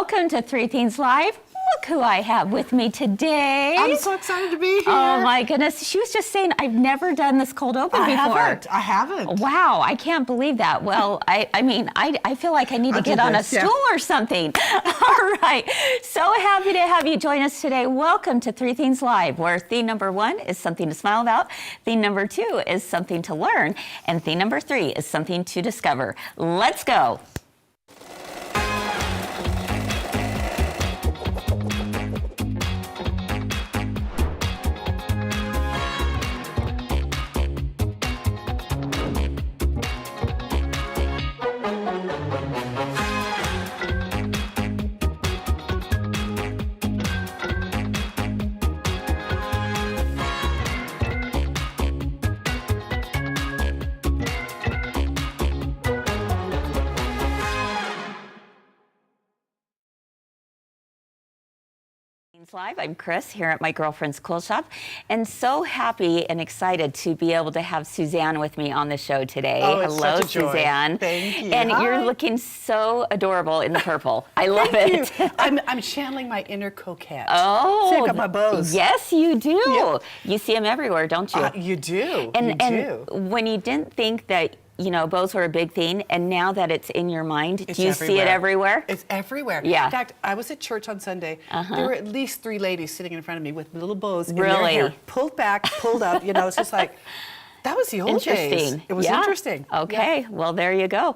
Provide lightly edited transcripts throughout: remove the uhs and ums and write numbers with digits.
Welcome to Three Things Live. Look who I have with me today. I'm so excited to be here. Oh my goodness. She was just saying, I've never done this cold open before. I haven't. Wow, I can't believe that. Well, I feel like I need to get on a stool or something. All right. So happy to have you join us today. Welcome to Three Things Live, where theme number 1 is something to smile about, theme number 2 is something to learn, and theme number 3 is something to discover. Let's go. Live. I'm Kris here at my girlfriend's quilt shop, and so happy and excited to be able to have Suzanne with me on the show today. Oh, it's hello, such a joy. Suzanne. Thank you. And Hi. you're looking so adorable in the purple. I love it. You. I'm channeling my inner coquette. Oh, see, I got my bows. Yes, you do. Yep. You see them everywhere, don't you? You do. And you do. when you didn't think that, you know, bows were a big thing, and now that it's in your mind, It's do you see it everywhere? It's everywhere. Yeah. In fact, I was at church on Sunday. There were at least 3 ladies sitting in front of me with little bows in their Really? hair, pulled back, pulled up. You know, it's just like, that was the old days. Interesting. It was Yeah. interesting. Okay, well, there you go.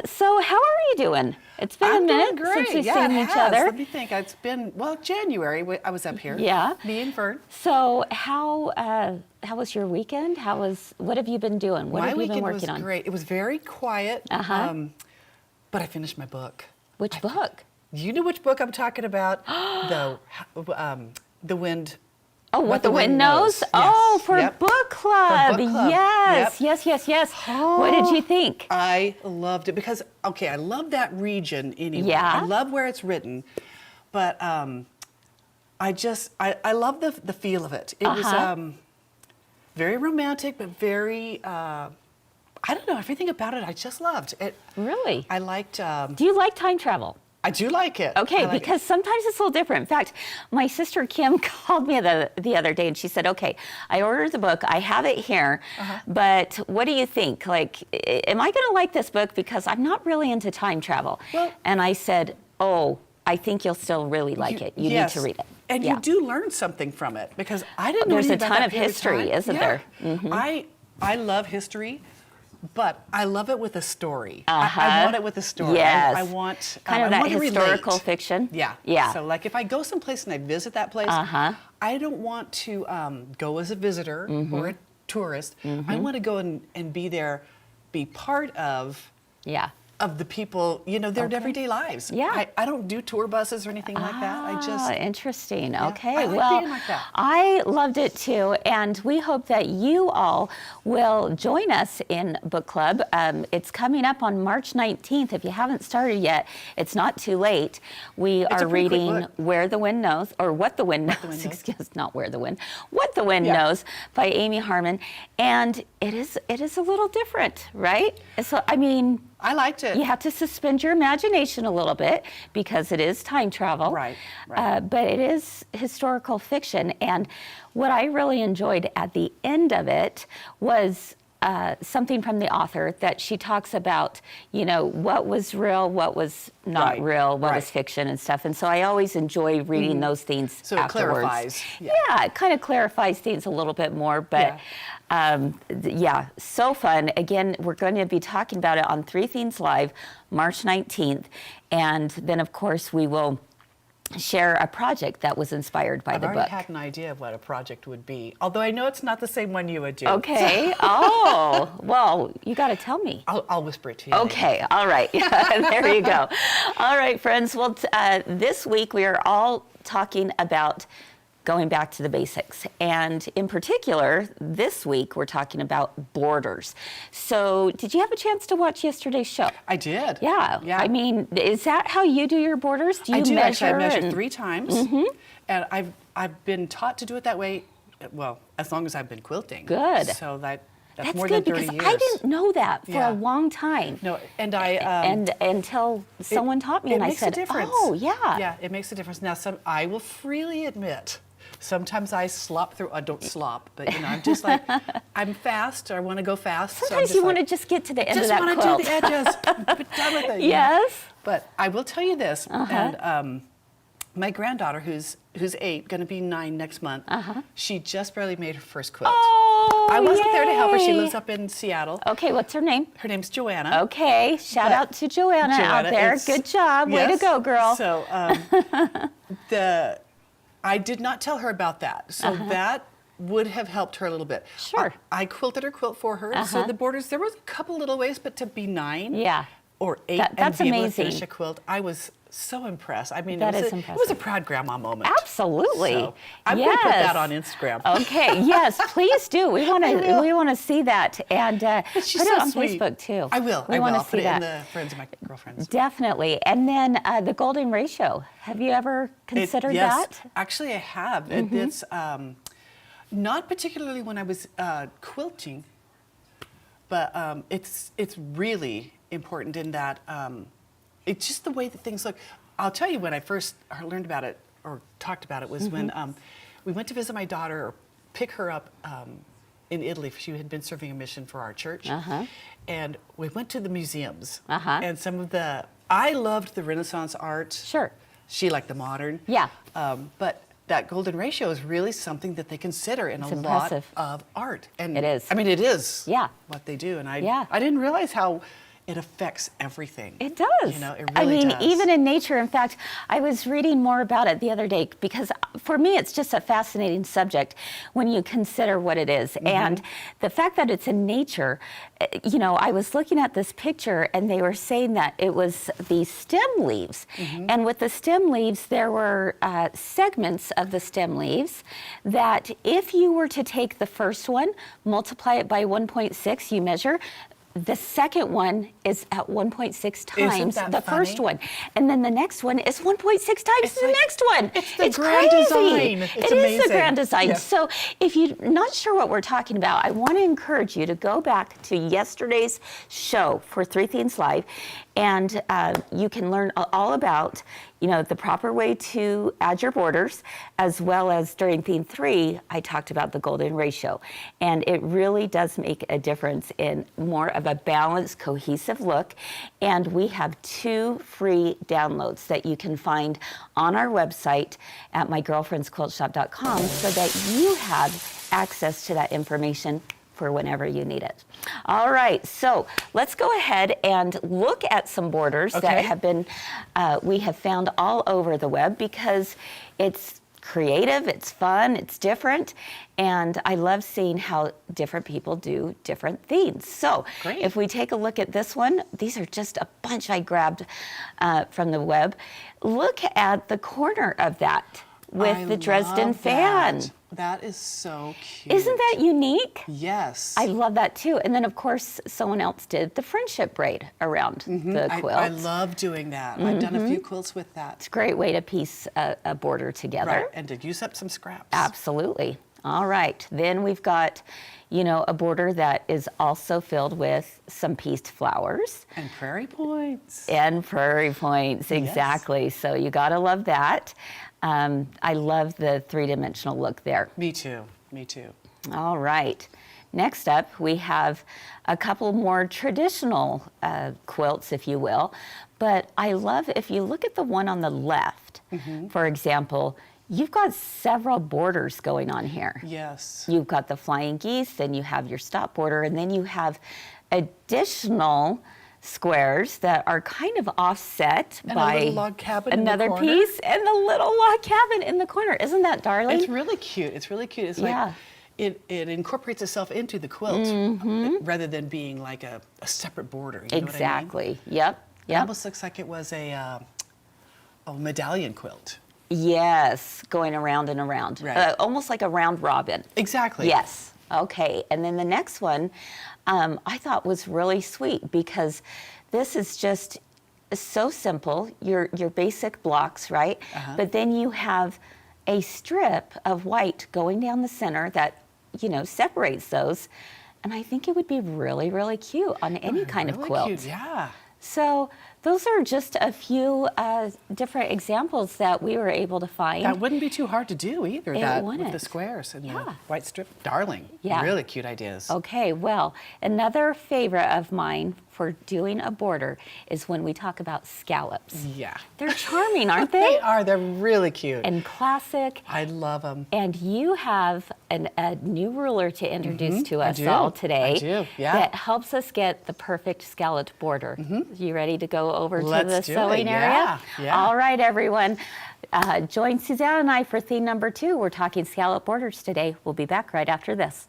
So how are you doing? It's been a minute since we've seen each other. Let me think. It's been, well, January. I was up here. Yeah. Me and Vern. So how was your weekend? What have you been doing? What have you been working on? My weekend was great. It was very quiet, but I finished my book. Which book? You know which book I'm talking about? The Wind. Oh, What the Wind Knows? Yes. Oh, for Yep. book club. For book club. Yes, Yep. yes. What did you think? I loved it because, okay, I love that region anyway. Yeah. I love where it's written, but I love the feel of it. It was very romantic, but very, I don't know, everything about it I just loved. Really? I liked... Do you like time travel? I do like it. Okay, like because sometimes it's a little different. In fact, my sister Kim called me the other day and she said, okay, I ordered the book, I have it here, but what do you think? Like, am I gonna like this book? Because I'm not really into time travel. Well, and I said, oh, I think you'll still really like it. You need to read it. And you do learn something from it because I didn't know There's a anything about ton that of period history, time. isn't there? Mm-hmm. I love history, but I love it with a story. I want it with a story. Yes. I want kind of I that want to historical relate. fiction. Yeah. Yeah. So like if I go someplace and I visit that place, I don't want to go as a visitor or a tourist. I want to go and be there, be part of the people, you know, their everyday lives. Yeah. I don't do tour buses or anything like that. I just... Interesting. Yeah, Okay. I like well, being like that. I loved it too, and we hope that you all will join us in book club. It's coming up on March 19th. If you haven't started yet, it's not too late. We are reading Where the Wind Knows, or What the Wind Knows. Excuse, not Where the Wind. What the Wind Knows by Amy Harmon, and it is a little different, right? So I mean, I liked it. you have to suspend your imagination a little bit because it is time travel. Right. But it is historical fiction. And what I really enjoyed at the end of it was something from the author that she talks about, you know, what was real, what was not real, what was fiction and stuff. And so I always enjoy reading those things so afterwards. It clarifies. Yeah, it kind of clarifies things a little bit more. But so fun. Again, we're going to be talking about it on Three Things Live, March 19th. And then, of course, we will share a project that was inspired by the book. I've already had an idea of what a project would be, although I know it's not the same one you would do. Okay. Oh, well, you got to tell me. I'll whisper it to you. Okay. All right. There you go. All right, friends. Well, this week we are all talking about going back to the basics. And in particular, this week, we're talking about borders. So did you have a chance to watch yesterday's show? I did. Yeah. I mean, is that how you do your borders? Do you I do, measure? actually. I measure 3 times. And I've been taught to do it that way, well, as long as I've been quilting. Good. So that That's more than 30 because years. I didn't know that for a long time. No, and I and until someone taught me, and I said, "Oh, yeah." Yeah, it makes a difference. Now, I will freely admit, sometimes I slop through. I don't slop, but I'm just like, I'm fast. Or I want to go fast. Sometimes you want to just get to the end of that quilt. Just want to do the edges. Be done with it. Yes. But I will tell you this, and my granddaughter, who's 8, going to be 9 next month, she just barely made her first quilt. Oh, I wasn't yay. there to help her. She lives up in Seattle. Okay, what's her name? Her name's Joanna. Okay, shout out to Joanna out there. Good job. Way to go, girl. So I did not tell her about that. So that would have helped her a little bit. Sure. I quilted her quilt for her. So the borders, there was a couple little ways, but to be 9 or 8 that's and be able to amazing. finish a quilt, I was so impressed. I mean, That is it impressive. was a proud grandma moment. Absolutely. So I'm going to put that on Instagram. Okay. Yes, please do. We want to see that, and put She's it so on sweet. Facebook too. I will. We want I'll to put see it that. in the friends of my girlfriends. Definitely. And then the golden ratio. Have you ever considered that? Actually, I have. It's not particularly when I was quilting, but it's really important in that it's just the way that things look. I'll tell you, when I first learned about it or talked about it was when we went to visit my daughter, or pick her up in Italy. She had been serving a mission for our church, and we went to the museums. And some of I loved the Renaissance art. Sure. She liked the modern. Yeah. But that golden ratio is really something that they consider in a impressive. lot of art. And It is. I mean, it is. Yeah. What they do, and I Yeah. didn't realize how it affects everything. It does. It really I mean, does. even in nature. In fact, I was reading more about it the other day, because for me, it's just a fascinating subject when you consider what it is. And the fact that it's in nature, I was looking at this picture, and they were saying that it was the stem leaves. And with the stem leaves, there were segments of the stem leaves that if you were to take the first one, multiply it by 1.6, you measure, the second one is at 1.6 times the first one. And then the next one is 1.6 times the next one. It's the grand design. It is the grand design. So if you're not sure what we're talking about, I want to encourage you to go back to yesterday's show for Three Themes Live, and you can learn all about the proper way to add your borders, as well as during Theme 3, I talked about the golden ratio. And it really does make a difference in more of a balanced, cohesive look. And we have 2 free downloads that you can find on our website at mygirlfriendsquiltshop.com, so that you have access to that information for whenever you need it. All right, so let's go ahead and look at some borders that have been, we have found all over the web, because it's creative, it's fun, it's different, and I love seeing how different people do different themes. So if we take a look at this one, these are just a bunch I grabbed from the web. Look at the corner of that with the Dresden fan. That is so cute. Isn't that unique? Yes. I love that too. And then, of course, someone else did the friendship braid around the quilt. I love doing that. I've done a few quilts with that. It's a great way to piece a border together. Right, and to use up some scraps. Absolutely. All right. Then we've got, a border that is also filled with some pieced flowers. And prairie points. Exactly. So you got to love that. I love the 3-dimensional look there. Me too. All right. Next up, we have a couple more traditional quilts, if you will. But I love, if you look at the one on the left, for example, you've got several borders going on here. Yes. You've got the flying geese, then you have your stop border, and then you have additional squares that are kind of offset by a little log cabin another in the corner. piece, and the little log cabin in the corner. Isn't that darling? It's really cute. It's like it incorporates itself into the quilt rather than being like a separate border. You know what I mean? Yep. It almost looks like it was a medallion quilt. Yes, going around and around. Right. Almost like a round robin. Exactly. Yes. Okay. And then the next one I thought was really sweet, because this is just so simple. Your basic blocks, right? But then you have a strip of white going down the center that, separates those. And I think it would be really, really cute on any kind of quilt. Cute, yeah. So those are just a few different examples that we were able to find. That wouldn't be too hard to do either, It with the wouldn't. squares and the white strip. Darling. Yeah. Really cute ideas. Okay, well, another favorite of mine for doing a border is when we talk about scallops. Yeah. They're charming, aren't they? They are. They're really cute. And classic. I love them. And you have a new ruler to introduce to us all today. I do, yeah. That helps us get the perfect scalloped border. You ready to go over to the Let's do sewing it. area? Yeah. All right, everyone. Join Suzanne and I for theme number 2. We're talking scallop borders today. We'll be back right after this.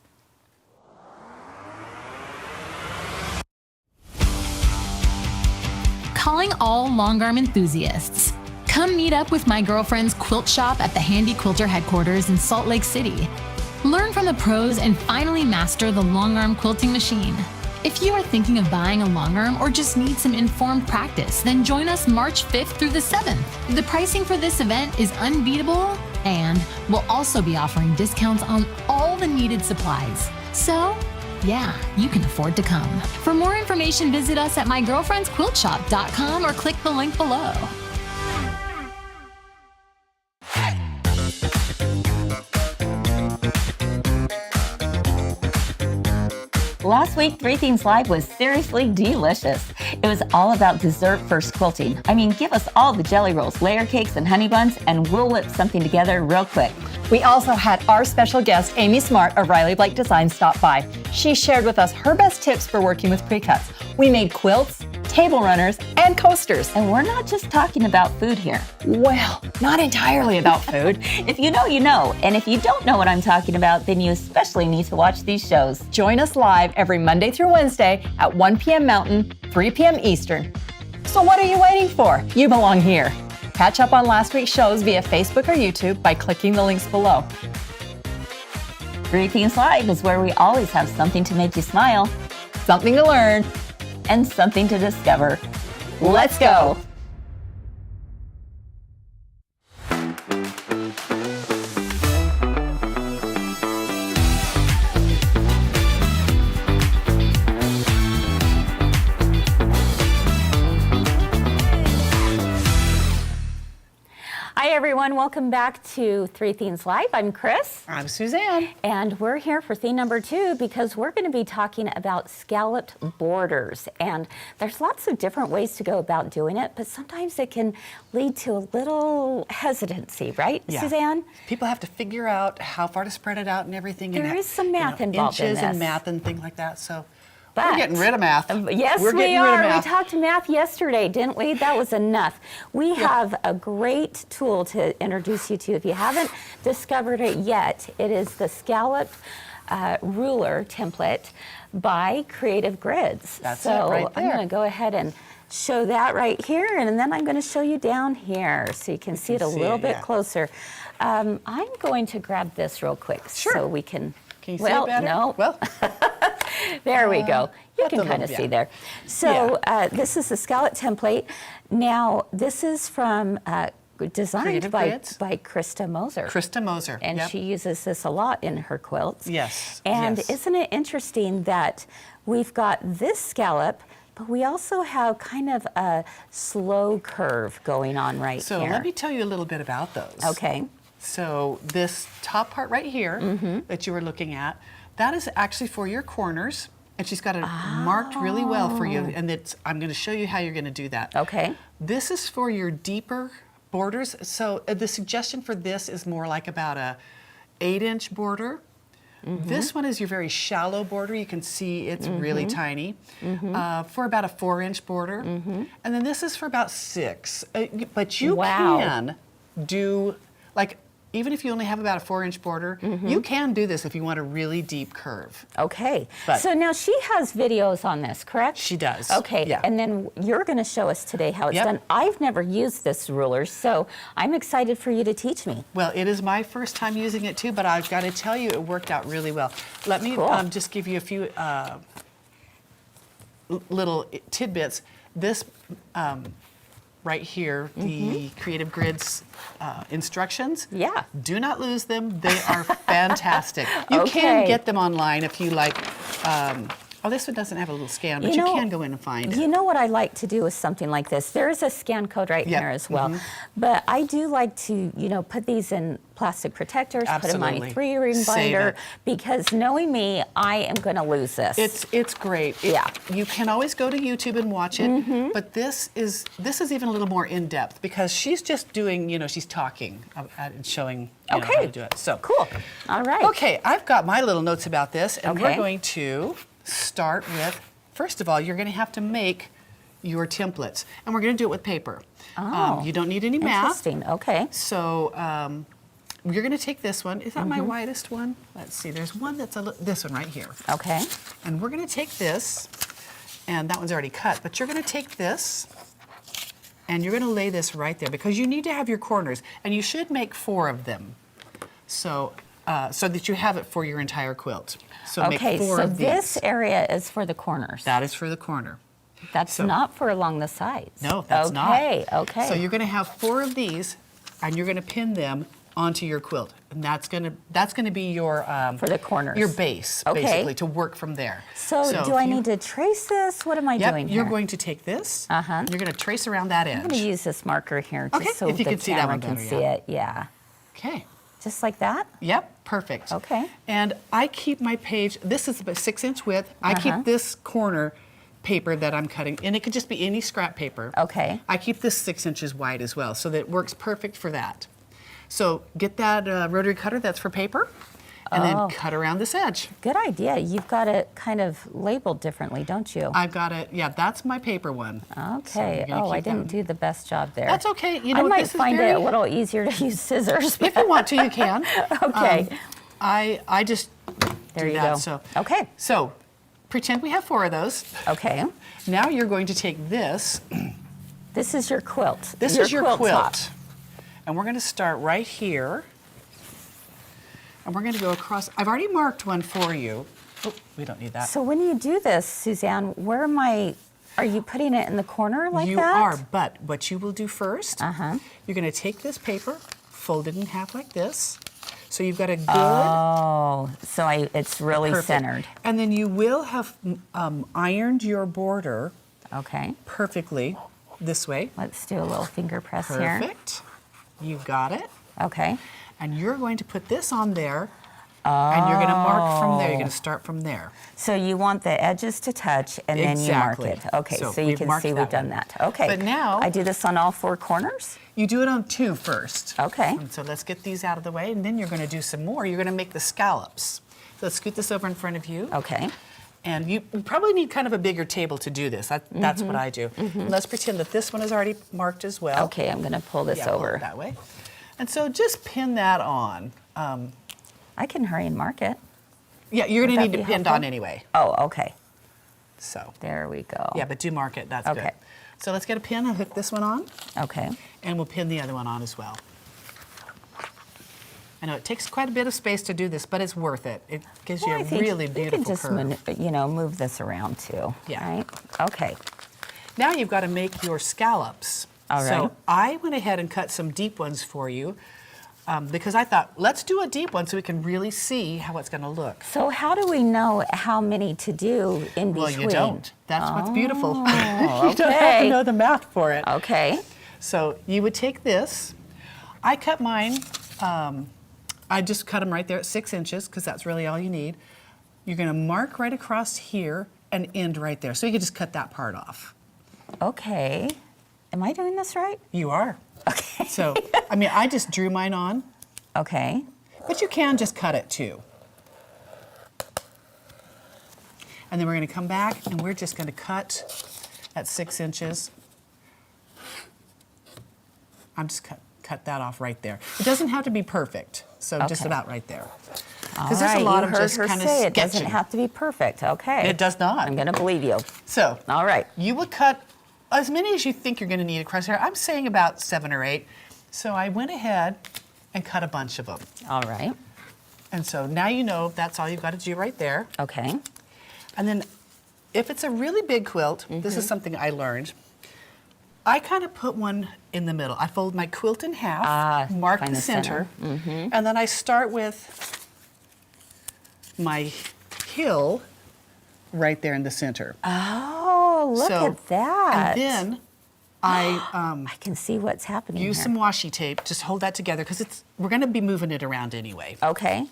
Calling all long arm enthusiasts. Come meet up with my girlfriend's quilt shop at the Handy Quilter headquarters in Salt Lake City. Learn from the pros and finally master the long arm quilting machine. If you are thinking of buying a long arm or just need some informed practice, then join us March 5th through the 7th. The pricing for this event is unbeatable, and we'll also be offering discounts on all the needed supplies. So, yeah, you can afford to come. For more information, visit us at mygirlfriendsquiltshop.com or click the link below. Last week, Three Themes Live was seriously delicious. It was all about dessert first quilting. I mean, give us all the jelly rolls, layer cakes, and honey buns, and we'll whip something together real quick. We also had our special guest, Amy Smart of Riley Blake Design, stop by. She shared with us her best tips for working with pre-cuts. We made quilts, table runners, and coasters. And we're not just talking about food here. Well, not entirely about food. If you know, you know. And if you don't know what I'm talking about, then you especially need to watch these shows. Join us live every Monday through Wednesday at 1 p.m. Mountain, 3 p.m. Eastern. So what are you waiting for? You belong here. Catch up on last week's shows via Facebook or YouTube by clicking the links below. Three Themes Live is where we always have something to make you smile, Something to learn. and something to discover. Let's go. Hi, everyone. Welcome back to Three Themes Live. I'm Kris. I'm Suzanne. And we're here for theme number 2 because we're going to be talking about scalloped borders. And there's lots of different ways to go about doing it, but sometimes it can lead to a little hesitancy, right, Yeah. Suzanne? People have to figure out how far to spread it out and everything. There and is some math involved in inches and this. math and things like that. So But we're getting rid of math. Yes, we're we getting are. rid of math. We talked math yesterday, didn't we? That was enough. We have a great tool to introduce you to. If you haven't discovered it yet, it is the Scallop Ruler template by Creative Grids. That's so it right I'm there. going to go ahead and show that right here, and then I'm going to show you down here so you can see it a little bit closer. I'm going to grab this real quick so we can. Can you see well, it better? no. Well, There we go. You that's can a kind of little- see there. So this is the scallop template. Now, this is from designed Creative by Grids. Krista Moser. Krista Moser. And Yep. she uses this a lot in her quilts. Yes. And yes. isn't it interesting that we've got this scallop, but we also have kind of a slow curve going on right So here. let me tell you a little bit about those. Okay. So this top part right here that you were looking at, that is actually for your corners. And she's got it marked really well for you. And I'm going to show you how you're going to do that. Okay. This is for your deeper borders. So the suggestion for this is more like about a 8-inch border. This one is your very shallow border. You can see it's really tiny. For about a 4-inch border. And then this is for about 6. But you can do, like, even if you only have about a 4-inch border, you can do this if you want a really deep curve. Okay. But- so now she has videos on this, correct? She does. Okay. Yeah. And then you're going to show us today how it's Yep. done. I've never used this ruler, so I'm excited for you to teach me. Well, it is my first time using it too, but I've got to tell you, it worked out really well. Let me Cool. just give you a few little tidbits. This right here the Creative Grids instructions. Yeah. Do not lose them. They are fantastic. You can get them online if you like. Oh, this one doesn't have a little scan, but you can go in and find it. You know what I like to do with something like this? There is a scan code right here as well. But I do like to, put these in plastic protectors, put them on a 3-ring binder, because knowing me, I am going to lose this. It's great. You can always go to YouTube and watch it, but this is even a little more in-depth because she's just doing, she's talking and showing how to do it. So cool. All right. Okay, I've got my little notes about this, and we're going to start with, first of all, you're going to have to make your templates, and we're going to do it with paper. You don't need any math. Interesting. Okay. So you're going to take this one. Is that my widest one? Let's see. There's one that's this one right here. Okay. And we're going to take this, and that one's already cut, but you're going to take this, and you're going to lay this right there because you need to have your corners, and you should make 4 of them. So that you have it for your entire quilt. So make 4 of these. This area is for the corners. That is for the corner. That's not for along the sides. No, that's not. Okay. So you're going to have 4 of these, and you're going to pin them onto your quilt, and that's going to be your for the corners. Your base, basically, to work from there. So do I need to trace this? What am I doing here? You're going to take this. You're going to trace around that edge. I'm going to use this marker here just so if you the can see that camera one better, can see it. Yeah. Okay. Just like that? Yep, perfect. Okay. And I keep my page, this is about 6-inch width. I keep this corner paper that I'm cutting, and it could just be any scrap paper. Okay. I keep this 6 inches wide as well, so that it works perfect for that. So get that rotary cutter that's for paper, and then cut around this edge. Good idea. You've got it kind of labeled differently, don't you? I've got it, that's my paper one. Okay. So I didn't do the best job there. That's okay. I might find it a little easier to use scissors. If you want to, you can. Okay. I just there do you that. go. So, okay. So pretend we have 4 of those. Okay. Now you're going to take this. This is your quilt. This is your quilt. Top. And we're going to start right here. And we're going to go across. I've already marked one for you. Oh, we don't need that. So when you do this, Suzanne, where am I? Are you putting it in the corner like that? You are, but what you will do first, you're going to take this paper, fold it in half like this. So you've got a good... so it's really centered. And then you will have ironed your border perfectly this way. Let's do a little finger press here. Perfect. You got it. Okay. And you're going to put this on there, and you're going to mark from there. You're going to start from there. So you want the edges to touch, and then you mark it. Okay, so you can see we've done that. Okay. But now... I do this on all 4 corners? You do it on 2 first. Okay. And so let's get these out of the way, and then you're going to do some more. You're going to make the scallops. So let's scoot this over in front of you. Okay. And you probably need kind of a bigger table to do this. That's what I do. Let's pretend that this one is already marked as well. Okay, I'm going to pull this over. Pull it that way. And so just pin that on. I can hurry and mark it. Yeah, you're going to need to pin it on anyway. Oh, okay. So. There we go. Yeah, but do mark it. That's good. So let's get a pin and hook this one on. Okay. And we'll pin the other one on as well. I know it takes quite a bit of space to do this, but it's worth it. It gives you a really beautiful curve. You can just, move this around too. Yeah. Right? Okay. Now you've got to make your scallops. All right. So I went ahead and cut some deep ones for you because I thought, let's do a deep one so we can really see how it's going to look. So how do we know how many to do in between? Well, you don't. That's what's beautiful. Okay. You don't have to know the math for it. Okay. So you would take this. I cut mine. I just cut them right there at 6 inches because that's really all you need. You're going to mark right across here and end right there. So you can just cut that part off. Okay. Am I doing this right? You are. Okay. So, I just drew mine on. Okay. But you can just cut it too. And then we're going to come back and we're just going to cut at 6 inches. I'm just cut that off right there. It doesn't have to be perfect, so just about right there. Because there's a lot of just kind of sketching. It doesn't have to be perfect. Okay. It does not. I'm going to believe you. So, all right. You would cut as many as you think you're going to need across here. I'm saying about 7 or 8. So I went ahead and cut a bunch of them. All right. And so now you know that's all you've got to do right there. Okay. And then if it's a really big quilt, this is something I learned. I kind of put one in the middle. I fold my quilt in half, mark the center, and then I start with my hill right there in the center. Oh, look at that. And then I can see what's happening use here. some washi tape. Just hold that together because we're going to be moving it around anyway. Okay.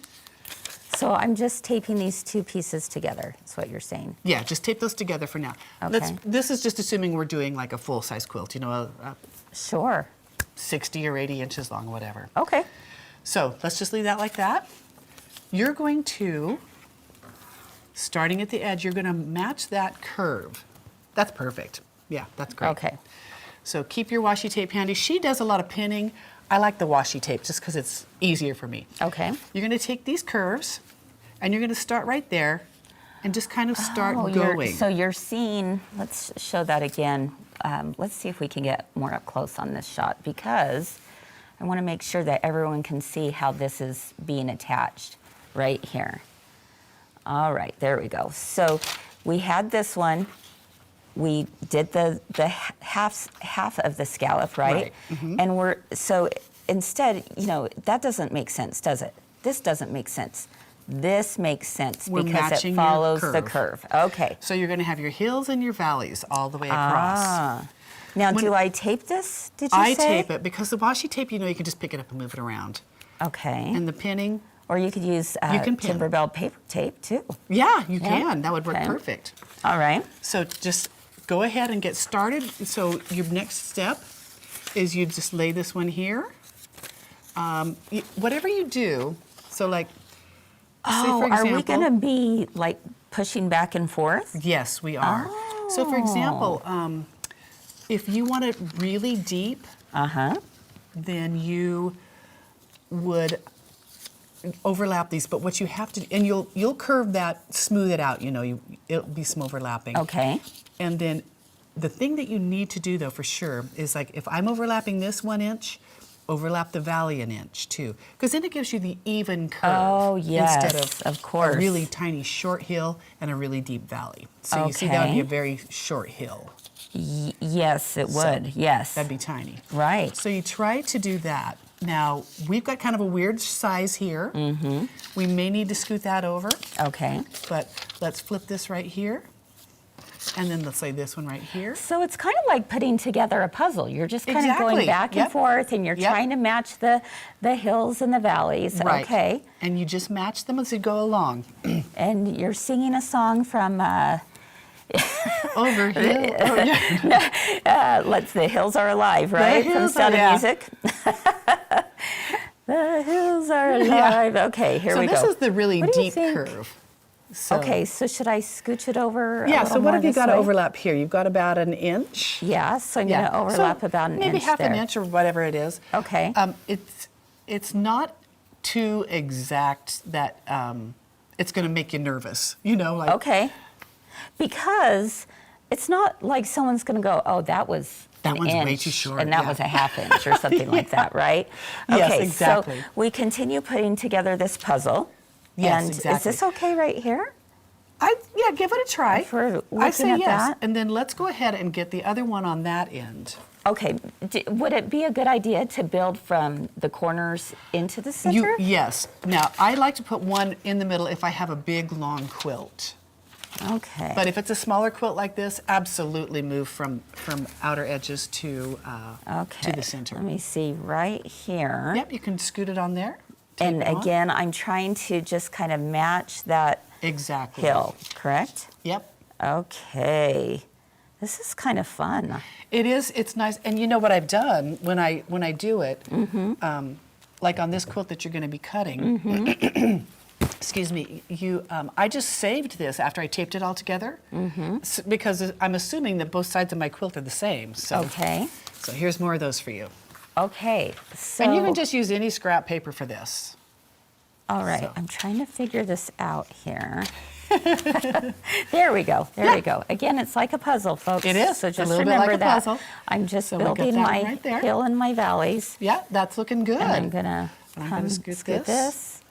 So I'm just taping these two pieces together, is what you're saying. Yeah, just tape those together for now. Okay. This is just assuming we're doing like a full-size quilt, you know, a Sure. 60 or 80 inches long, whatever. Okay. So let's just leave that like that. You're going to, starting at the edge, you're going to match that curve. That's perfect. Yeah, that's great. Okay. So keep your washi tape handy. She does a lot of pinning. I like the washi tape just because it's easier for me. Okay. You're going to take these curves and you're going to start right there and just kind of start going. So you're seeing, let's show that again. Let's see if we can get more up close on this shot because I want to make sure that everyone can see how this is being attached right here. All right, there we go. So we had this one. We did the half of the scallop, right? And so instead, you know, that doesn't make sense, does it? This doesn't make sense. This makes sense because it follows the curve. Okay. So you're going to have your hills and your valleys all the way across. Now, do I tape this, did you say? I tape it because the washi tape, you know, you can just pick it up and move it around. Okay. And the pinning. Or you could use Timberbell paper tape, too. Yeah, you can. That would work perfect. All right. So just go ahead and get started. So your next step is you just lay this one here. Whatever you do, so like, say for example, are we going to be like pushing back and forth? Yes, we are. So for example, if you want it really deep, then you would overlap these. But what you have to, and you'll curve that, smooth it out. You know, it'll be some overlapping. Okay. And then the thing that you need to do though, for sure, is like if I'm overlapping this 1 inch, overlap the valley 1 inch too, because then it gives you the even curve. Oh yes, instead of course, a really tiny short hill and a really deep valley. So you see that would be a very short hill. Yes, it would. So yes, that'd be tiny. Right. So you try to do that. Now we've got kind of a weird size here. We may need to scoot that over. Okay. But let's flip this right here. And then let's lay this one right here. So it's kind of like putting together a puzzle. You're just kind of going back and forth, and you're trying to match the hills and the valleys. Right. Okay. And you just match them as you go along. And you're singing a song from Over here. The Hills Are Alive, right? From Sound of Music. The hills are alive. Okay, here we go. So this is the really deep curve. So, okay, so should I scooch it over? Yeah, so what have you got to overlap here? You've got about 1 inch. Yeah, so I'm going to overlap about an inch there. Maybe half an inch or whatever it is. Okay. It's not too exact that it's going to make you nervous, you know? Like, okay. Because it's not like someone's going to go, oh, that was that an one's inch, way too short. And that was a half inch or something like that, right? Yes, okay, exactly. So we continue putting together this puzzle. Yes, and exactly. Is this okay right here? Yeah, give it a try. If we're I say looking at yes. that? And then let's go ahead and get the other one on that end. Okay, would it be a good idea to build from the corners into the center? Yes. Now, I like to put one in the middle if I have a big, long quilt. Okay. But if it's a smaller quilt like this, absolutely move from outer edges to the center. Let me see right here. Yep, you can scoot it on there. And again, I'm trying to just kind of match that hill, correct? Yep. Okay. This is kind of fun. It is. It's nice. And you know what I've done when I do it, like on this quilt that you're going to be cutting, excuse me, I just saved this after I taped it all together because I'm assuming that both sides of my quilt are the same. So, okay. So here's more of those for you. Okay. So, and you can just use any scrap paper for this. All right. So. I'm trying to figure this out here. There we go. There we go. Again, it's like a puzzle, folks. It is. So just a little remember bit like that. A puzzle. I'm just building my hill and my valleys. Yeah, that's looking good. And I'm gonna scoot this.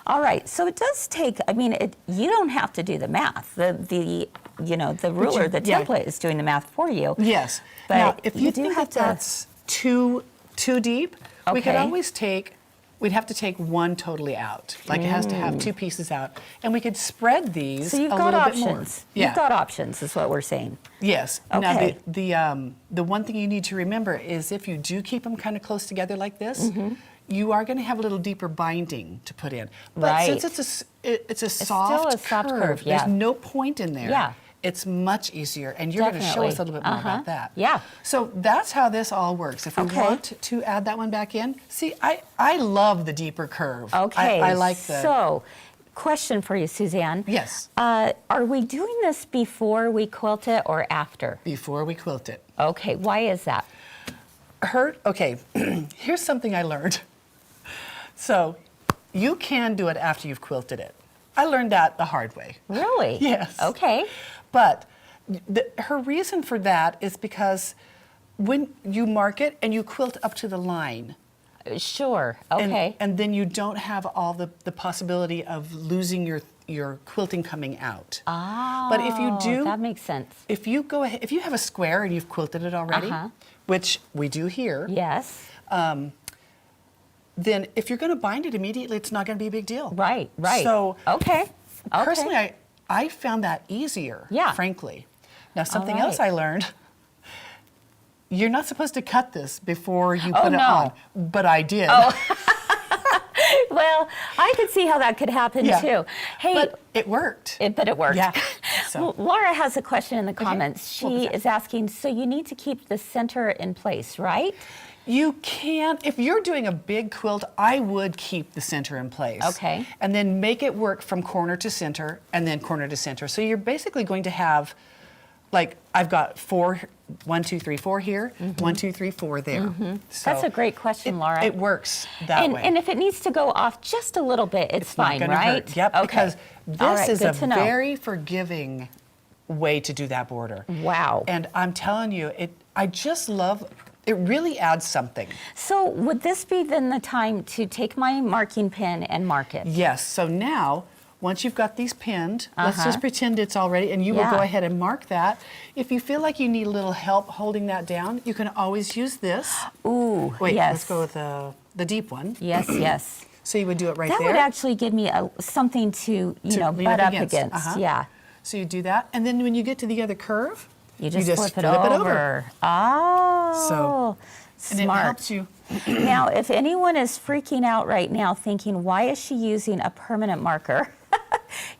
All right. So it does take. I mean, you don't have to do the math. The the ruler, the template is doing the math for you. Yes. But now, if you do think have that that's too deep, we could always we'd have to take one totally out. Like it has to have 2 pieces out. And we could spread these so you've a got little options. bit more. Yeah. You've got options is what we're saying. Yes. Okay. Now, the one thing you need to remember is if you do keep them kind of close together like this, you are going to have a little deeper binding to put in. But since it's a soft curve, yeah. there's no point in there. Yeah. It's much easier, and you're going to show us a little bit more about that. Yeah. So that's how this all works. If we want to add that one back in, see, I love the deeper curve. Okay. I like the... So, question for you, Suzanne. Yes. Are we doing this before we quilt it or after? Before we quilt it. Okay, why is that? Okay, here's something I learned. So, you can do it after you've quilted it. I learned that the hard way. Really? Yes. Okay. But her reason for that is because when you mark it and you quilt up to the line. Sure. Okay. And then you don't have all the possibility of losing your quilting coming out. Oh, but if you do, that makes sense. If you go ahead, if you have a square and you've quilted it already, which we do here. Yes. Then if you're going to bind it immediately, it's not going to be a big deal. Right. So okay. Personally, I found that easier, frankly. Now, something else I learned, you're not supposed to cut this before you put it on, but I did. Oh. Well, I could see how that could happen too. Hey, but it worked. But it worked. Yeah. Well, Laura has a question in the comments. She is asking, so you need to keep the center in place, right? You can, if you're doing a big quilt, I would keep the center in place. Okay. And then make it work from corner to center and then corner to center. So you're basically going to have, like, I've got 4, 1, 2, 3, 4 here, 1, 2, 3, 4 there. So that's a great question, Laura. It works that way. And if it needs to go off just a little bit, it's fine, not gonna right? hurt. Yep, okay. Because this is a know. very forgiving way to do that border. Wow. And I'm telling you, I just love, it really adds something. So would this be then the time to take my marking pen and mark it? Yes, so now, once you've got these pinned, let's just pretend it's already, and you will go ahead and mark that. If you feel like you need a little help holding that down, you can always use this. Ooh, Wait, yes. let's go with the deep one. Yes, yes. So you would do it right that there. That would actually give me something to lean butt up against. Yeah. So you do that, and then when you get to the other curve, you just flip it over. Oh, so, smart. And it helps you. Now, if anyone is freaking out right now thinking, why is she using a permanent marker?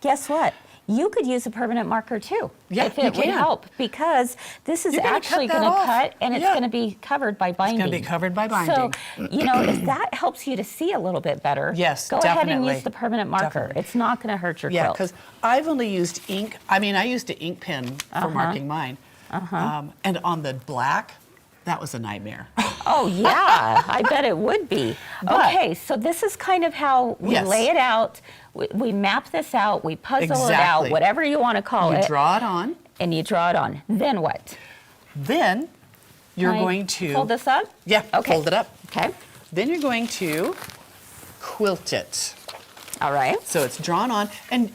Guess what? You could use a permanent marker too, if it would help, because this is actually going to cut and it's going to be covered by binding. It's going to be covered by binding. So, if that helps you to see a little bit better, yes, go ahead and use the permanent marker. It's not going to hurt your quilt. Yeah, because I've only used ink. I mean, I used an ink pen for marking mine. And on the black, that was a nightmare. Oh, yeah, I bet it would be. Okay, so this is kind of how we lay it out. We map this out, we puzzle it out, whatever you want to call it. You draw it on. And you draw it on. Then what? Then you're going to... Fold this up? Yeah, okay. Fold it up. Okay. Then you're going to quilt it. All right. So it's drawn on. And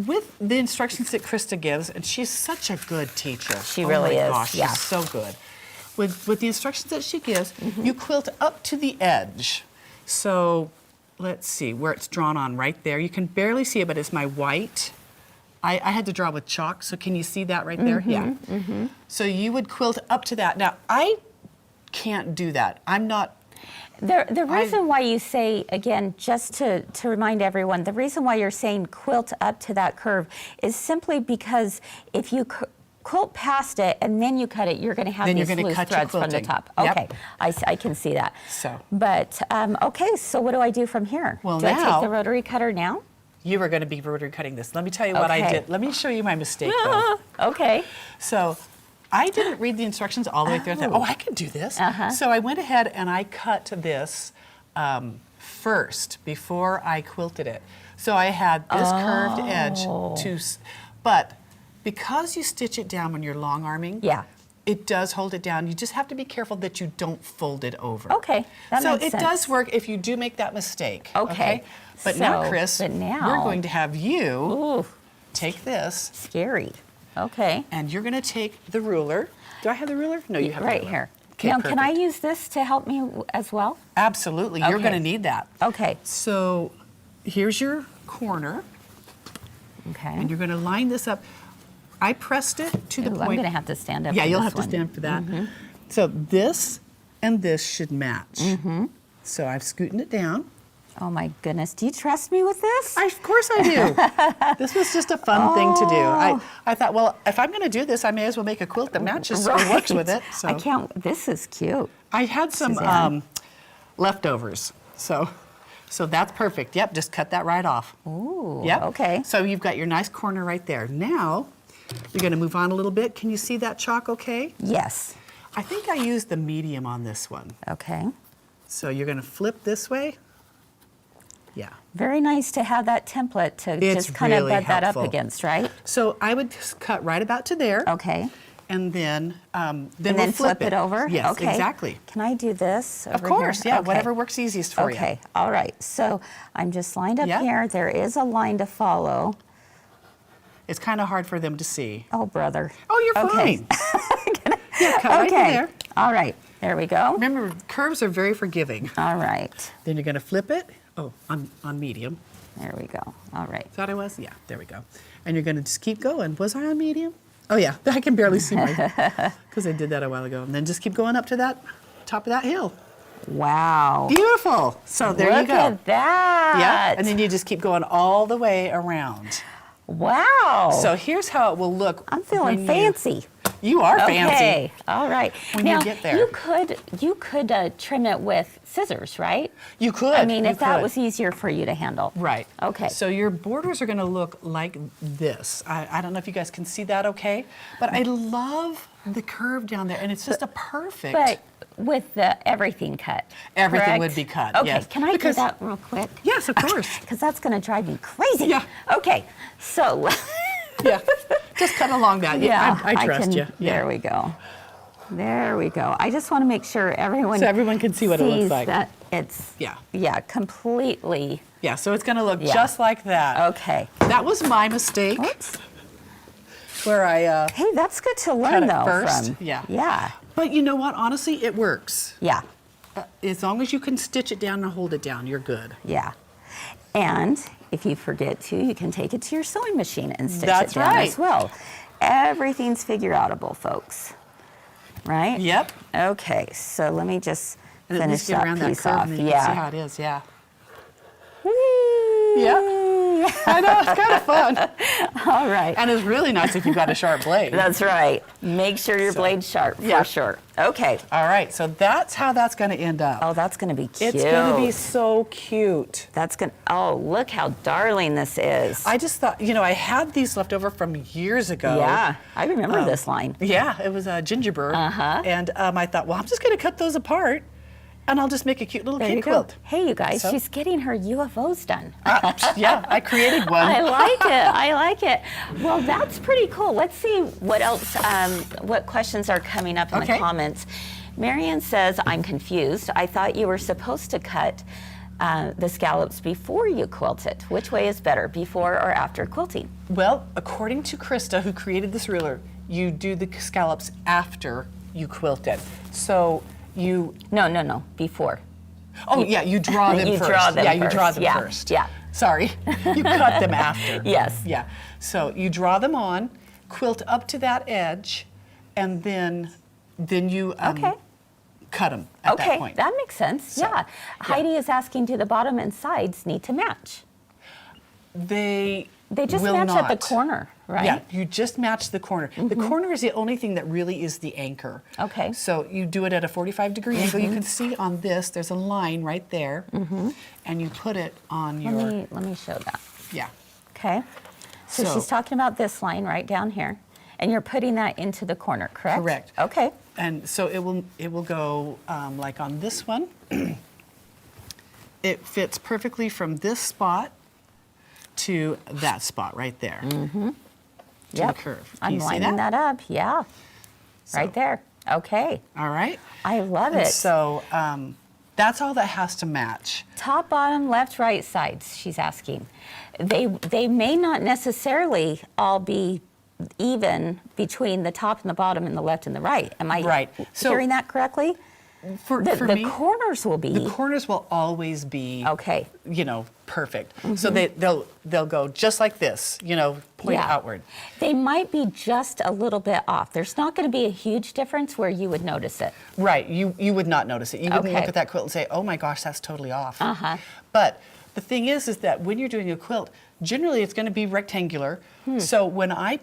with the instructions that Krista gives, and she's such a good teacher. She really is. Gosh, she's so good. With the instructions that she gives, you quilt up to the edge. So let's see where it's drawn on right there. You can barely see it, but it's my white. I had to draw with chalk, so can you see that right there? Yeah. So you would quilt up to that. Now, I can't do that. I'm not. The reason why you say, again, just to remind everyone, the reason why you're saying quilt up to that curve is simply because if you quilt past it and then you cut it, you're going to have these loose threads from the top. Okay, I can see that. So, but okay, so what do I do from here? Well, do I take the rotary cutter now? You were going to be rotary cutting this. Let me tell you what I did. Let me show you my mistake, though. Okay. So I didn't read the instructions all the way through. I thought, I can do this. So I went ahead and I cut this first before I quilted it. So I had this curved edge but because you stitch it down when you're long arming, it does hold it down. You just have to be careful that you don't fold it over. Okay, that so makes it sense. does work if you do make that mistake. Okay. But now, Kris, we're going to have you take this. Scary. Okay. And you're going to take the ruler. Do I have the ruler? No, you have right the ruler. here. Okay, now, perfect. can I use this to help me as well? Absolutely. You're Okay. going to need that. Okay. So here's your corner. Okay. And you're going to line this up. I pressed it to the Ooh, point. I'm going to have to stand up. Yeah, for you'll this have to one. stand for that. So this and this should match. So I've scooted it down. Oh my goodness. Do you trust me with this? Of course I do. This was just a fun thing to do. I thought, well, if I'm going to do this, I may as well make a quilt that matches or works with it. So I can't. This is cute. I had some Suzanne. leftovers, so that's perfect. Yep, just cut that right off. Ooh. Yep. Okay. So you've got your nice corner right there. Now you're going to move on a little bit. Can you see that chalk? Okay. Yes. I think I used the medium on this one. Okay. So you're going to flip this way. Yeah. Very nice to have that template to It's just kind of really bud that up helpful. against, right? So I would just cut right about to there. Okay. And then And we'll then flip it over? Yes, Okay. exactly. Can I do this over Of course, here? yeah, Okay. whatever works easiest for you. Okay, all right. So I'm just lined up Yeah. here. There is a line to follow. It's kind of hard for them to see. Oh, brother. Oh, you're Okay. fine. Yeah, cut right Okay. there. All right. There we go. Remember, curves are very forgiving. All right. Then you're going to flip it. Oh, on medium. There we go. All right. Thought I was? Yeah, there we go. And you're going to just keep going. Was I on medium? Oh, yeah. I can barely see my, because I did that a while ago. And then just keep going up to that top of that hill. Wow. Beautiful. So there you Look go. at that. Yeah. And then you just keep going all the way around. Wow. So here's how it will look. I'm feeling when fancy. You are fancy. Okay. All right. When now, you get there. you could trim it with scissors, right? You could. I mean, you if that could. was easier for you to handle. Right. Okay. So your borders are going to look like this. I don't know if you guys can see that okay, but I love the curve down there, and it's just a perfect. But with the everything cut. Everything correct? would be cut, Okay. yes. Can I Because- do that real quick? Yes, of course. Because that's going to drive me crazy. Yeah. Okay. So. Yeah. Just cut along that. Yeah. I trust can, you. Yeah. There we go. There we go. I just want to make sure everyone. So everyone can see what it looks sees like. That it's. Yeah. Yeah. Completely. Yeah. So it's going to look Yeah. just like that. Okay. That was my mistake. Oops. Where I. Hey, that's good to Cut learn it though. first? From. Yeah. Yeah. But you know what? Honestly, it works. Yeah. As long as you can stitch it down and hold it down, you're good. Yeah. And if you forget to, you can take it to your sewing machine and stitch That's it down right. as well. Everything's figure-outable, folks. Right? Yep. Okay, so let me just And at finish least get that around that piece curve off. and then you can see how it is. Yeah. Whee! Yeah. I know, it's kind of fun. All right. And it's really nice if you've got a sharp blade. That's right. Make sure your blade's sharp for yeah. sure. Okay. All right, so that's how that's going to end up. Oh, that's going to be cute. It's going to be so cute. That's going to, oh, look how darling this is. I just thought, I had these left over from years ago. Yeah, I remember this line. Yeah, it was a gingerbread. Uh-huh. And I thought, well, I'm just going to cut those apart, and I'll just make a cute little There cake you go. quilt. Hey, you guys, So- she's getting her UFOs done. Yeah, I created one. I like it. I like it. Well, that's pretty cool. Let's see what else, what questions are coming up in the Okay. comments. Marion says, I'm confused. I thought you were supposed to cut the scallops before you quilt it. Which way is better, before or after quilting? Well, according to Krista, who created this ruler, you do the scallops after you quilt it. So you... No, before. Oh, yeah, you draw them You first. draw them yeah, you first. draw them Yeah, first. yeah. Sorry, you cut them after. Yes. Yeah, so you draw them on, quilt up to that edge, and then you Okay. cut them at Okay, that point. that makes sense. Yeah. Heidi is asking, do the bottom and sides need to match? They They just will match at the not. corner, right? Yeah, you just match the corner. The corner is the only thing that really is the anchor. Okay. So you do it at a 45-degree angle. You can see on this, there's a line right there, and you put it on your, Let me show that. yeah. Okay. So So- she's talking about this line right down here, and you're putting that into the corner, correct? Correct. Okay. And so it will go like on this one. It fits perfectly from this spot to that spot right there. To Yep. the curve. Can I'm you see lining that up. Yeah. So- Right there. Okay. All right. I love And it. so that's all that has to match. Top, bottom, left, right sides, she's asking. They may not necessarily all be even between the top and the bottom and the left and the right. Am I hearing that correctly? For the me, corners will be. The corners will always be okay. Perfect. So they'll go just like this, point outward. They might be just a little bit off. There's not going to be a huge difference where you would notice it. Right. You would not notice it. You wouldn't look at that quilt and say, "Oh my gosh, that's totally off." But the thing is that when you're doing a quilt, generally it's going to be rectangular. So when I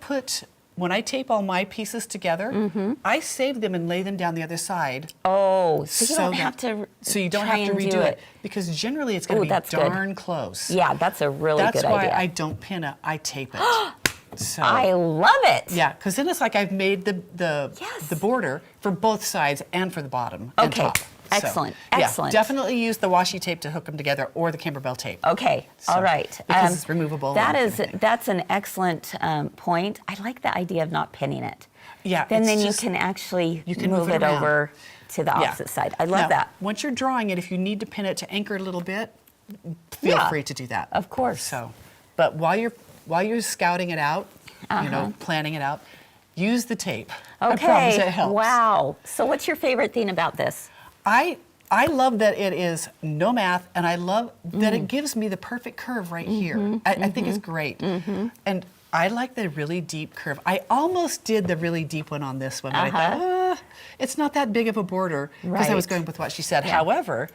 tape all my pieces together, I save them and lay them down the other side. Oh, so you don't have to. So you don't have to redo it because generally it's going to be darn close. Yeah, that's a really good idea. That's why I don't pin it; I tape it. So, I love it. Yeah, because then it's like I've made the border for both sides and for the bottom and top. Excellent. So, Excellent. Yeah, definitely use the washi tape to hook them together or the Camberbell tape. Okay. All right. Because it's removable. That's an excellent point. I like the idea of not pinning it. Yeah. Then you can actually move it over to the opposite side. I love that. Once you're drawing it, if you need to pin it to anchor it a little bit, feel free to do that. Of course. So, but while you're scouting it out, planning it out, use the tape. Okay. I promise it helps. Wow. So what's your favorite thing about this? I love that it is no math, and I love that it gives me the perfect curve right here. I think it's great. And I like the really deep curve. I almost did the really deep one on this one, but I thought, it's not that big of a border, because I was going with what she said. However,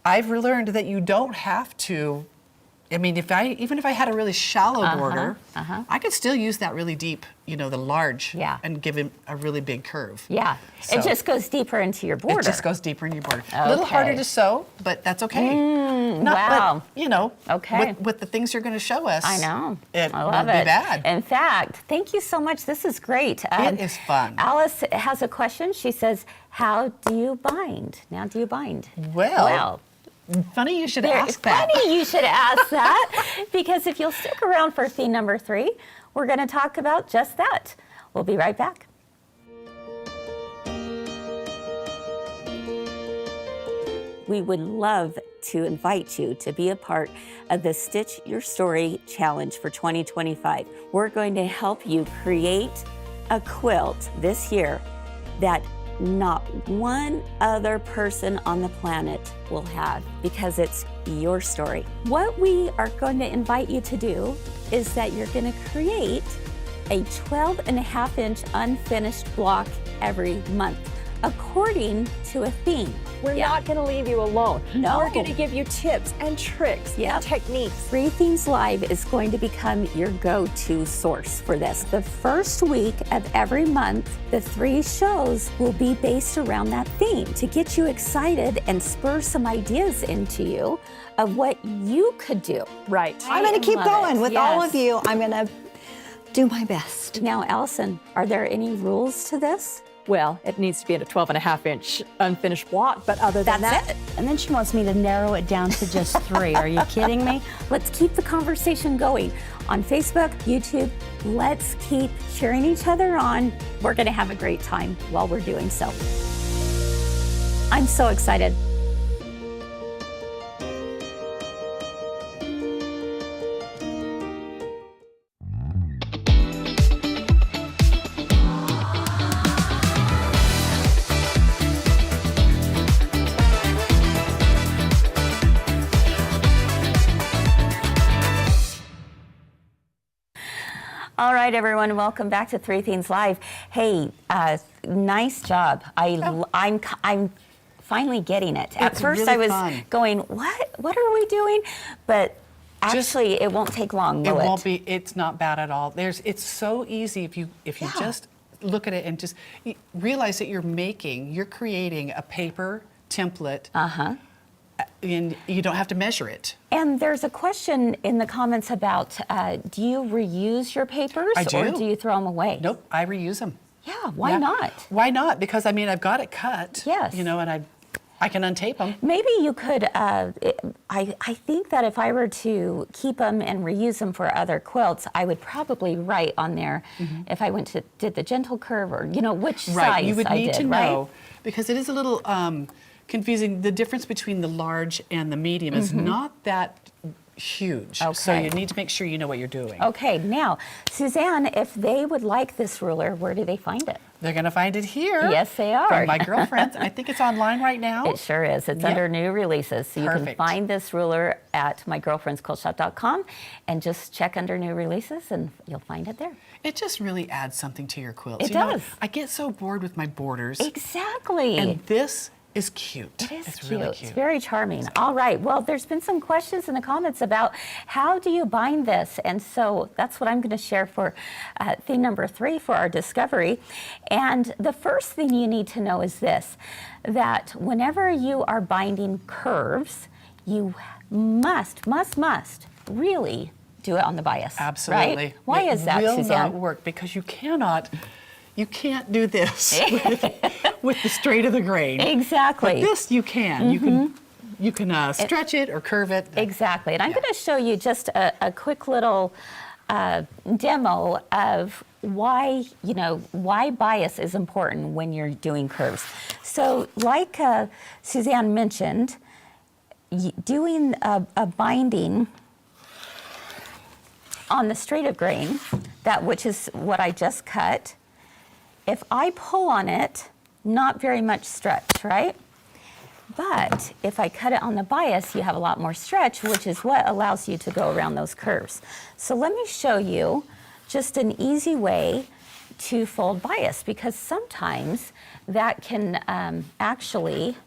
I've learned that you don't have to. I mean, even if I had a really shallow border, I could still use that really deep, the large, and give him a really big curve. Yeah, so it just goes deeper into your border. It just goes deeper in your border. A little harder to sew, but that's okay. Wow. But, with the things you're going to show us, I know. It I love won't be bad. In fact, thank you so much. This is great. It is fun. Alice has a question. She says, "How do you bind? Now, do you bind?" Well. Funny you should ask that. Funny you should ask that, because if you'll stick around for theme number 3, we're going to talk about just that. We'll be right back. We would love to invite you to be a part of the Stitch Your Story Challenge for 2025. We're going to help you create a quilt this year that not one other person on the planet will have, because it's your story. What we are going to invite you to do is that you're going to create a 12.5-inch unfinished block every month, according to a theme. We're not going to leave you alone. No. We're going to give you tips and tricks and techniques. 3 Themes Live is going to become your go-to source for this. The first week of every month, the 3 shows will be based around that theme to get you excited and spur some ideas into you of what you could do. Right. I'm going to keep going with all of you. I'm going to do my best. Now, Allison, are there any rules to this? Well, it needs to be in a 12.5-inch unfinished block, but other than That's that, And then she wants me to narrow it down to just 3. Are you kidding me? Let's keep the conversation going on Facebook, YouTube. Let's keep cheering each other on. We're going to have a great time while we're doing so. I'm so excited. All right, everyone, welcome back to 3 Themes Live. Hey, nice job. I'm finally getting it. At first, really I was fun. going, what are we doing? But actually, it won't take long, will it? It won't be. It's not bad at all. It's so easy if you just look at it and just realize that you're creating a paper template. And you don't have to measure it. And there's a question in the comments about, do you reuse your papers? I do. Or do you throw them away? Nope, I reuse them. Yeah, why not? Why not? Because I've got it cut. Yes. And I can untape them. Maybe you could, I think that if I were to keep them and reuse them for other quilts, I would probably write on there if I did the gentle curve or, which size You would I need did, to know, right? because it is a little confusing. The difference between the large and the medium is not that huge. Okay. So you need to make sure you know what you're doing. Okay, now, Suzanne, if they would like this ruler, where do they find it? They're going to find it here. Yes, they are. From my girlfriends. I think it's online right now. It sure is. It's under new releases. So you can Perfect. find this ruler at mygirlfriendsquiltshop.com and just check under new releases and you'll find it there. It just really adds something to your quilts. It You know, does. I get so bored with my borders. Exactly. And this is cute. It is it's cute. really It's cute. very charming. All right. Well, there's been some questions in the comments about how do you bind this? And so that's what I'm going to share for theme number 3 for our discovery. And the first thing you need to know is this, that whenever you are binding curves, you must really do it on the bias. Absolutely. Right? Why is that, It will Suzanne? not work because you can't do this with the straight of the grain. Exactly. But this you can. You can stretch it or curve it. Exactly. And I'm going to show you just a quick little demo of why bias is important when you're doing curves. So like Suzanne mentioned, doing a binding on the straight of grain, which is what I just cut, if I pull on it, not very much stretch, right? But if I cut it on the bias, you have a lot more stretch, which is what allows you to go around those curves. So let me show you just an easy way to fold bias, because sometimes that can actually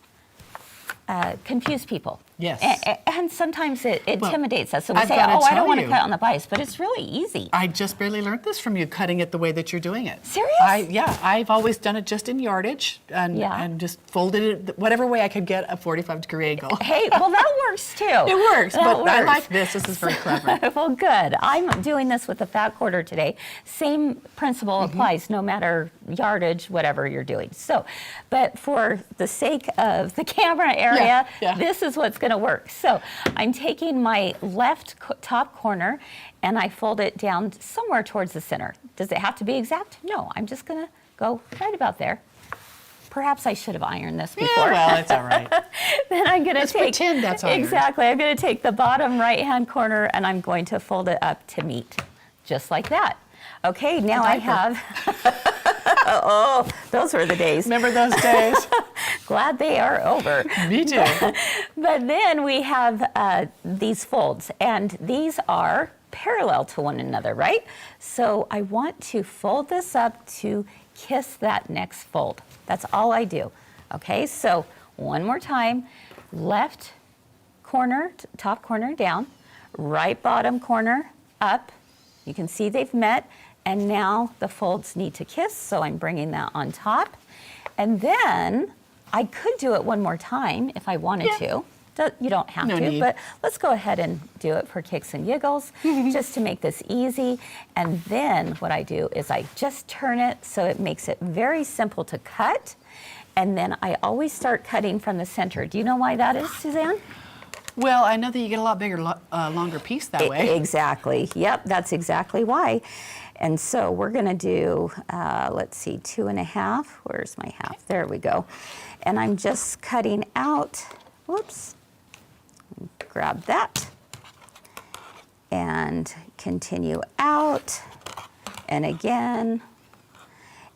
confuse people. Yes. And sometimes it intimidates us. So we I've say, gotta I don't tell want to you. cut on the bias, but it's really easy. I just barely learned this from you, cutting it the way that you're doing it. Serious? I've always done it just in yardage and just folded it whatever way I could get a 45-degree angle. Hey, well, that works too. It works, That but I works. like this. This is very clever. Well, good. I'm doing this with a fat quarter today. Same principle applies no matter yardage, whatever you're doing. So, but for the sake of the camera area, Yeah. this is what's going to work. So I'm taking my left top corner and I fold it down somewhere towards the center. Does it have to be exact? No, I'm just going to go right about there. Perhaps I should have ironed this before. Yeah, well, it's all right. Then I'm going to Let's take pretend that's ironed. exactly. I'm going to take the bottom right-hand corner and I'm going to fold it up to meet, just like that. Okay, now I have. Oh, those were the days. Remember those days? Glad they are over. Me too. But then we have these folds, and these are parallel to one another, right? So I want to fold this up to kiss that next fold. That's all I do. Okay, so one more time, left corner, top corner down, right bottom corner up. You can see they've met, and now the folds need to kiss, so I'm bringing that on top. And then I could do it one more time if I wanted to. You don't have No to, need. but let's go ahead and do it for kicks and giggles, just to make this easy. And then what I do is I just turn it so it makes it very simple to cut. And then I always start cutting from the center. Do you know why that is, Suzanne? Well, I know that you get a lot bigger, longer piece that way. Exactly. Yep, that's exactly why. And so we're going to do, let's see, 2.5. Where's my half? There we go. And I'm just cutting out, whoops, grab that, and continue out, and again.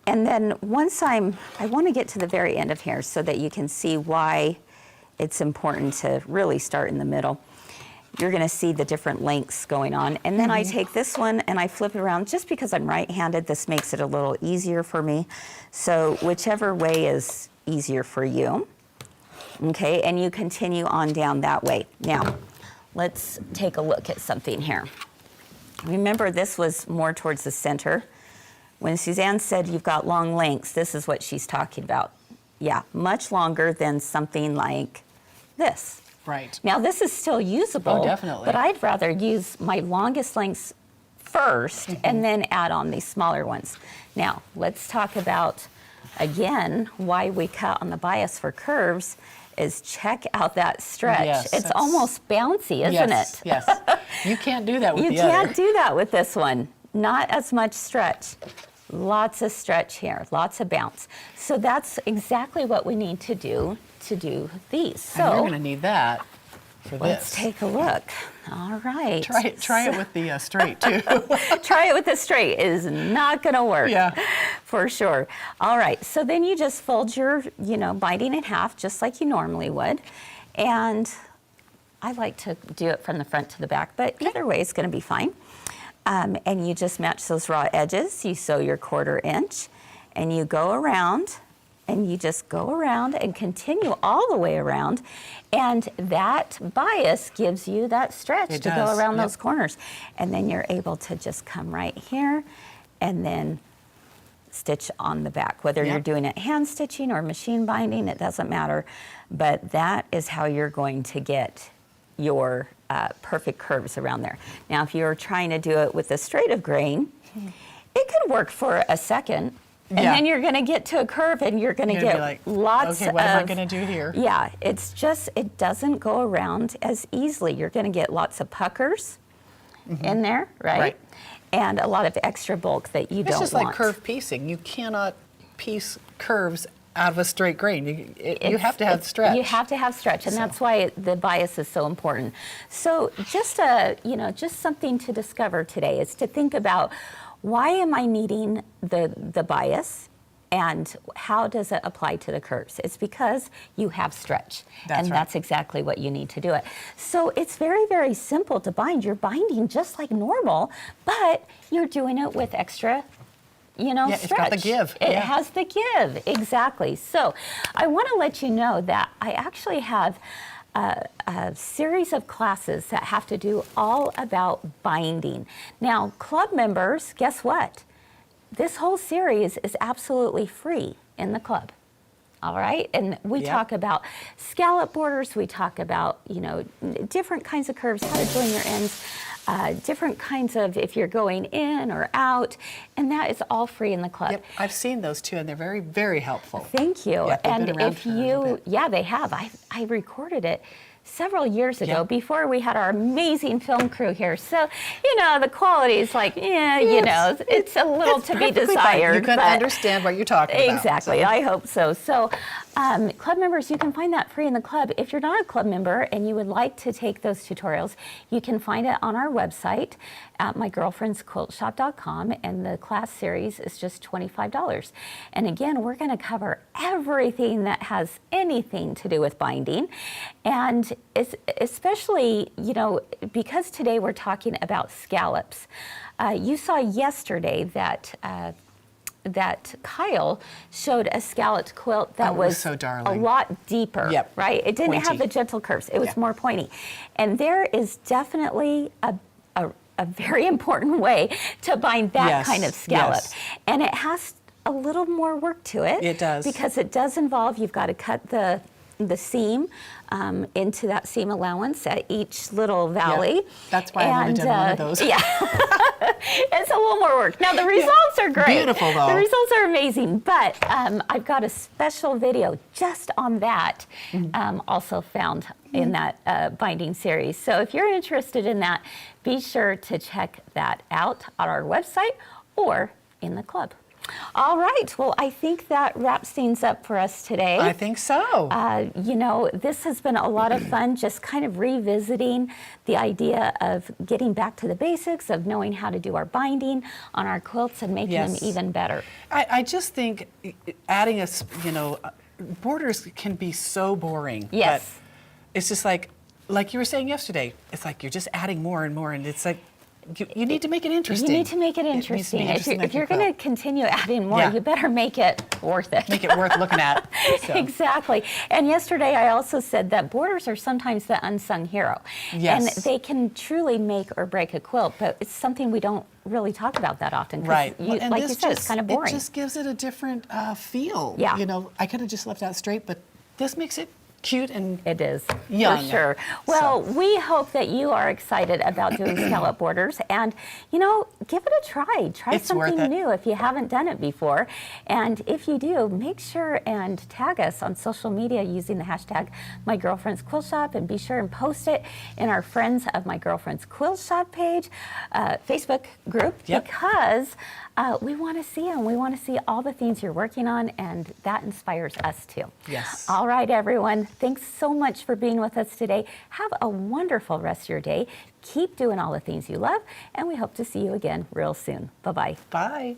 And then once I want to get to the very end of here so that you can see why it's important to really start in the middle. You're going to see the different lengths going on. And then I take this one and I flip it around. Just because I'm right-handed, this makes it a little easier for me. So whichever way is easier for you. Okay, and you continue on down that way. Now, let's take a look at something here. Remember, this was more towards the center. When Suzanne said you've got long lengths, this is what she's talking about. Yeah, much longer than something like this. Right. Now, this is still usable. Oh, definitely. But I'd rather use my longest lengths first and then add on these smaller ones. Now, let's talk about, again, why we cut on the bias for curves is check out that stretch. Yes, it's that's- almost bouncy, isn't Yes, it? yes. You can't do that with You the can't other. do that with this one. Not as much stretch. Lots of stretch here, lots of bounce. So that's exactly what we need to do these. And you're So going to need that for Let's this. take a look. All right. Try it with the straight too. Try it with the straight is not going to work. Yeah. For sure. All right. So then you just fold your, binding in half just like you normally would. And I like to do it from the front to the back, but either way is going to be fine. And you just match those raw edges. You sew your 1/4 inch and you go around and you just go around and continue all the way around. And that bias gives you that stretch to go around those corners. And then you're able to just come right here and then stitch on the back. Whether you're doing it hand stitching or machine binding, it doesn't matter. But that is how you're going to get your perfect curves around there. Now, if you're trying to do it with a straight of grain, it could work for a second. And then you're going to get to a curve and you're going to get like, lots of... okay, what am I going to do here? Yeah, it's just, it doesn't go around as easily. You're going to get lots of puckers in there, right? And a lot of extra bulk that you don't want. It's just like curve piecing. You cannot piece curves out of a straight grain. You have to have stretch. You have to have stretch, and that's why the bias is so important. So just just something to discover today is to think about, why am I needing the bias, and how does it apply to the curves? It's because you have stretch, that's exactly what you need to do it. So it's very, very simple to bind. You're binding just like normal, but you're doing it with extra stretch. It's got the give. It has the give, exactly. So I want to let you know that I actually have a series of classes that have to do all about binding. Now, club members, guess what? This whole series is absolutely free in the club. All right, and we talk about scallop borders, we talk about, different kinds of curves, how to join your ends, different kinds of, if you're going in or out, and that is all free in the club. Yep, I've seen those too, and they're very, very helpful. Thank you. Yeah, and if you, they have. I recorded it several years ago before we had our amazing film crew here. So, the quality is like, it's a little to be desired. You can understand what you're talking about. Exactly, I hope so. So, club members, you can find that free in the club. If you're not a club member and you would like to take those tutorials, you can find it on our website at mygirlfriendsquiltshop.com, and the class series is just $25. And again, we're going to cover everything that has anything to do with binding, and especially, because today we're talking about scallops. You saw yesterday that Kyle showed a scalloped quilt that was so a darling. lot deeper, right? It didn't have the gentle curves. It was more pointy. And there is definitely a very important way to bind that kind of scallop. And it has a little more work to it. It does. Because it does involve, you've got to cut the seam into that seam allowance at each little valley. That's why I've only done one of those. It's a little more work. Now the results are great. Beautiful though. The results are amazing, but I've got a special video just on that, also found in that binding series. So if you're interested in that, be sure to check that out on our website or in the club. All right, well, I think that wraps things up for us today. I think so. This has been a lot of fun, just kind of revisiting the idea of getting back to the basics, of knowing how to do our binding on our quilts and making them even better. I just think adding borders can be so boring. Yes. But it's just like you were saying yesterday, it's like you're just adding more and more, and it's like, you need to make it interesting. You need to make it interesting. If you're going to continue adding more, you better make it worth it. Make it worth looking at. So. Exactly. And yesterday I also said that borders are sometimes the unsung hero. Yes. And they can truly make or break a quilt, but it's something we don't really talk about that often. Right. And like you said, it's kind of boring. It just gives it a different feel. Yeah. I could have just left out straight, but this makes it cute and it is young. For sure. Well, we hope that you are excited about doing scallop borders, and give it a try. Try something new if you haven't done it before. And if you do, make sure and tag us on social media using the hashtag #MyGirlfriendsQuiltShop, and be sure and post it in our Friends of My Girlfriend's Quilt Shop page, Facebook group, because we want to see them. We want to see all the things you're working on, and that inspires us too. Yes. All right, everyone. Thanks so much for being with us today. Have a wonderful rest of your day. Keep doing all the things you love, and we hope to see you again real soon. Bye-bye. Bye.